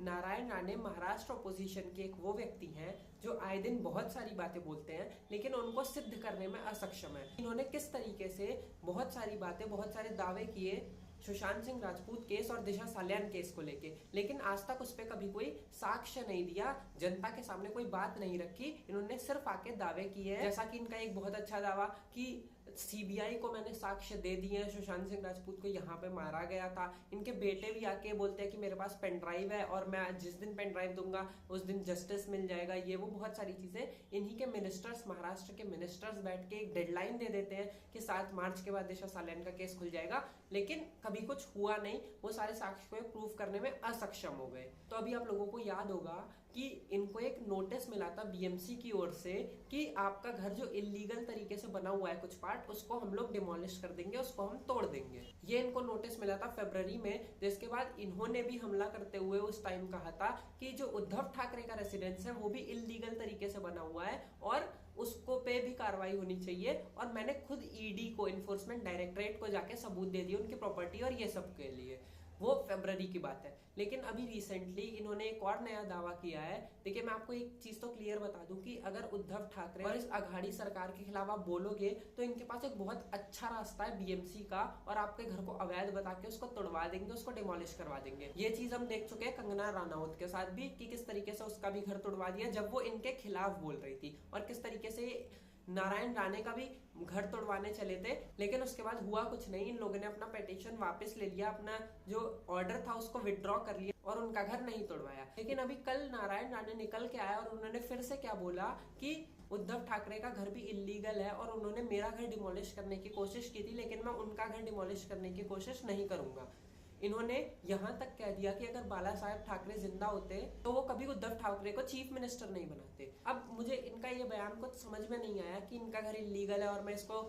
Narayan Rane Maharashtra opposition के एक वो व्यक्ति हैं जो आए दिन बहुत सारी बातें बोलते हैं लेकिन उनको सिद्ध करने में असक्षम है। इन्होंने किस तरीके से बहुत सारी बातें, बहुत सारे दावे किए सुशांत सिंह राजपूत केस और दिशा सालियान केस को लेके, लेकिन आज तक उस पर कभी कोई साक्ष्य नहीं दिया, जनता के सामने कोई बात नहीं रखी। इन्होंने सिर्फ आके दावे किए हैं, जैसा कि इनका एक बहुत अच्छा दावा कि सीबीआई को मैंने साक्ष्य दे दिए हैं, सुशांत सिंह राजपूत को यहाँ पे मारा गया था। इनके बेटे भी आके बोलते हैं कि मेरे पास पेन ड्राइव है और मैं जिस दिन पेन ड्राइव दूंगा उस दिन जस्टिस मिल जाएगा। ये वो बहुत सारी चीजें इन्हीं के मिनिस्टर्स, महाराष्ट्र के मिनिस्टर्स बैठ के एक डेडलाइन दे देते हैं कि 7 मार्च के बाद दिशा सालियान का केस खुल जाएगा, लेकिन कभी कुछ हुआ नहीं। वो सारे साक्ष्य को प्रूव करने में असक्षम हो गए। तो अभी आप लोगों को याद होगा कि इनको एक नोटिस मिला था बीएमसी की ओर से कि आपका घर जो इलीगल तरीके से बना हुआ है कुछ पार्ट, उसको हम लोग डिमोलिश कर देंगे, उसको हम तोड़ देंगे। ये इनको नोटिस मिला था फरवरी में, जिसके बाद इन्होंने भी हमला करते हुए उस टाइम कहा था कि जो उद्धव ठाकरे का रेसिडेंस है वो भी इलीगल तरीके से बना हुआ है और उसको पे भी कार्रवाई होनी चाहिए। और मैंने खुद ईडी को, इन्फोर्समेंट डायरेक्टरेट को जाके सबूत दे दिए उनकी प्रॉपर्टी और ये सब के लिए। वो फरवरी की बात है। लेकिन अभी रिसेंटली इन्होंने एक और नया दावा किया है। देखिए, मैं आपको एक चीज तो क्लियर बता दूं कि अगर उद्धव ठाकरे और इस अघाड़ी सरकार के खिलाफ आप बोलोगे तो इनके पास एक बहुत अच्छा रास्ता है बीएमसी का, और आपके घर को अवैध बता के उसको तोड़वा देंगे, उसको डिमोलिश करवा देंगे। ये चीज हम देख चुके हैं कंगना रनौत के साथ भी कि किस तरीके से उसका भी घर तोड़वा दिया जब वो इनके खिलाफ बोल रही थी, और किस तरीके से नारायण राणे का भी घर तोड़वाने चले थे, लेकिन उसके बाद हुआ कुछ नहीं। इन लोगों ने अपना पिटीशन वापस ले लिया, अपना जो ऑर्डर था उसको विड्रॉ कर लिया और उनका घर नहीं तोड़वाया। लेकिन अभी कल नारायण राणे निकल के आया और उन्होंने फिर से क्या बोला कि उद्धव ठाकरे का घर भी इलीगल है और उन्होंने मेरा घर डिमोलिश करने की कोशिश की थी, लेकिन मैं उनका घर डिमोलिश करने की कोशिश नहीं करूंगा। इन्होंने यहां तक कह दिया कि अगर बाला साहेब ठाकरे जिंदा होते तो वो कभी उद्धव ठाकरे को चीफ मिनिस्टर नहीं बनाते। अब मुझे इनका ये बयान कुछ समझ में नहीं आया कि इनका घर इलीगल है और मैं इसको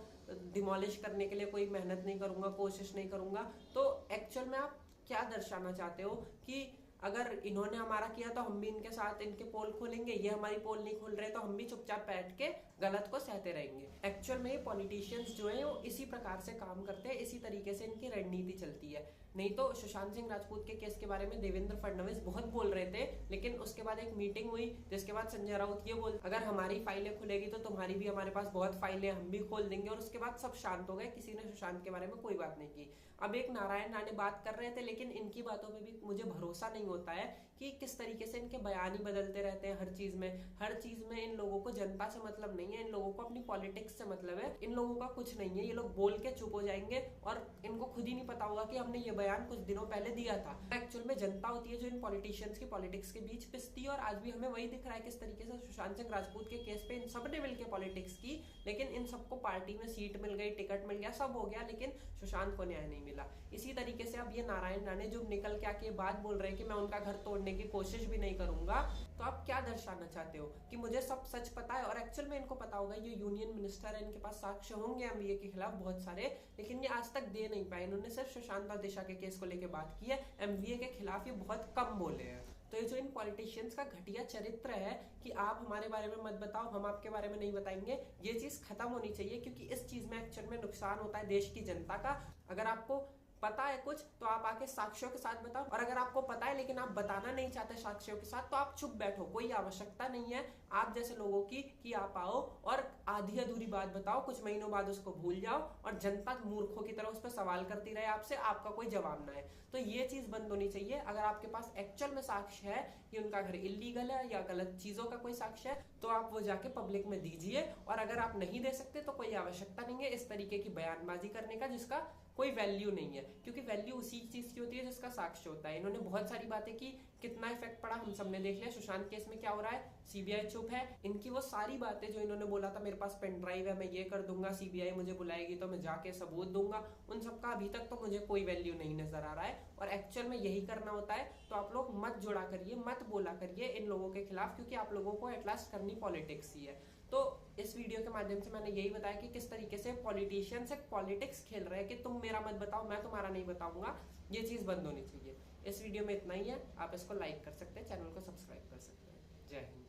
डिमोलिश करने के लिए कोई मेहनत नहीं करूंगा, कोशिश नहीं करूंगा। तो एक्चुअल में आप क्या दर्शाना चाहते हो कि अगर इन्होंने हमारा किया तो हम भी इनके साथ इनके पोल खोलेंगे, ये हमारी पोल नहीं खोल रहे तो हम भी चुपचाप बैठ के गलत को सहते रहेंगे। एक्चुअल में पॉलिटिशियंस जो हैं वो इसी प्रकार से काम करते हैं, इसी तरीके से इनकी रणनीति चलती है। नहीं तो सुशांत सिंह राजपूत के केस के बारे में देवेंद्र फडणवीस बहुत बोल रहे थे, लेकिन उसके बाद एक मीटिंग हुई जिसके बाद संजय राउत ये बोल, अगर हमारी फाइलें खुलेगी तो तुम्हारी भी, हमारे पास बहुत फाइलें, हम भी खोल देंगे। और उसके बाद सब शांत हो गए, किसी ने सुशांत के बारे में कोई बात नहीं की। अब एक नारायण राणे बात कर रहे थे, लेकिन इनकी बातों पर भी मुझे भरोसा नहीं होता है कि किस तरीके से इनके बयान ही बदलते रहते हैं हर चीज में। इन लोगों को जनता से मतलब नहीं है, इन लोगों को अपनी पॉलिटिक्स से मतलब है। इन लोगों का कुछ नहीं है, ये लोग बोल के चुप हो जाएंगे और इनको खुद ही नहीं पता होगा कि हमने ये बयान कुछ दिनों पहले दिया था। एक्चुअल में जनता होती है जो इन पॉलिटिशियंस की पॉलिटिक्स के बीच पिसती है, और आज भी हमें वही दिख रहा है किस तरीके से सुशांत सिंह राजपूत के केस पे इन सब ने मिलकर पॉलिटिक्स की, लेकिन इन सबको पार्टी में सीट मिल गई, टिकट मिल गया, सब हो गया, लेकिन सुशांत को न्याय नहीं मिला। इसी तरीके से अब ये नारायण राणे जो निकल के आके बात बोल रहे हैं कि मैं उनका घर तोड़ने की कोशिश भी नहीं करूंगा, तो आप क्या दर्शाना चाहते हो कि मुझे सब सच पता है? और एक्चुअल में इनको पता होगा, ये यूनियन मिनिस्टर है, इनके पास साक्ष्य होंगे एमवीए के खिलाफ बहुत सारे, लेकिन ये आज तक दे नहीं पाए। इन्होंने सिर्फ सुशांत और दिशा के केस को लेकर बात की है, एमवीए के खिलाफ ये बहुत कम बोले हैं। तो ये जो इन पॉलिटिशियंस का घटिया चरित्र है कि आप हमारे बारे में मत बताओ, हम आपके बारे में नहीं बताएंगे, ये चीज खत्म होनी चाहिए, क्योंकि इस चीज में एक्चुअल में नुकसान होता है देश की जनता का। अगर आपको पता है कुछ तो आप आके साक्ष्यों के साथ बताओ, और अगर आपको पता है लेकिन आप बताना नहीं चाहते साक्ष्यों के साथ, तो आप चुप बैठो, कोई आवश्यकता नहीं है आप जैसे लोगों की कि आप आओ और आधी अधूरी बात बताओ, कुछ महीनों बाद उसको भूल जाओ और जनता मूर्खों की तरह उस पर सवाल करती रहे आपसे, आपका कोई जवाब ना है। तो ये चीज बंद होनी चाहिए। अगर आपके पास एक्चुअल में साक्ष्य है कि उनका घर इलीगल है या गलत चीजों का कोई साक्ष्य है, तो आप वो जाके पब्लिक में दीजिए। और अगर आप नहीं दे सकते तो कोई आवश्यकता नहीं है इस तरीके की बयानबाजी करने का जिसका कोई वैल्यू नहीं है, क्योंकि वैल्यू उसी चीज की होती है जिसका साक्ष्य होता है। इन्होंने बहुत सारी बातें की, कितना इफेक्ट पड़ा हम सबने देख लिया। सुशांत केस में क्या हो रहा है, सीबीआई चुप है। इनकी वो सारी बातें जो इन्होंने बोला था, मेरे पास पेन ड्राइव है, मैं ये कर दूंगा, सीबीआई मुझे बुलाएगी तो मैं जाके सबूत दूंगा, उन सबका अभी तक तो मुझे कोई वैल्यू नहीं नजर आ रहा है। और एक्चुअल में यही करना होता है। तो आप लोग मत जुड़ा करिए, मत बोला करिए इन लोगों के खिलाफ, क्योंकि आप लोगों को एटलास्ट करनी पॉलिटिक्स ही है। तो इस वीडियो के माध्यम से मैंने यही बताया कि किस तरीके से पॉलिटिशियंस एक पॉलिटिक्स खेल रहे हैं कि तुम मेरा मत बताओ, मैं तुम्हारा नहीं बताऊंगा। ये चीज बंद होनी चाहिए। इस वीडियो में इतना ही है। आप इसको लाइक कर सकते हैं, चैनल को सब्सक्राइब कर सकते हैं। जय हिंद।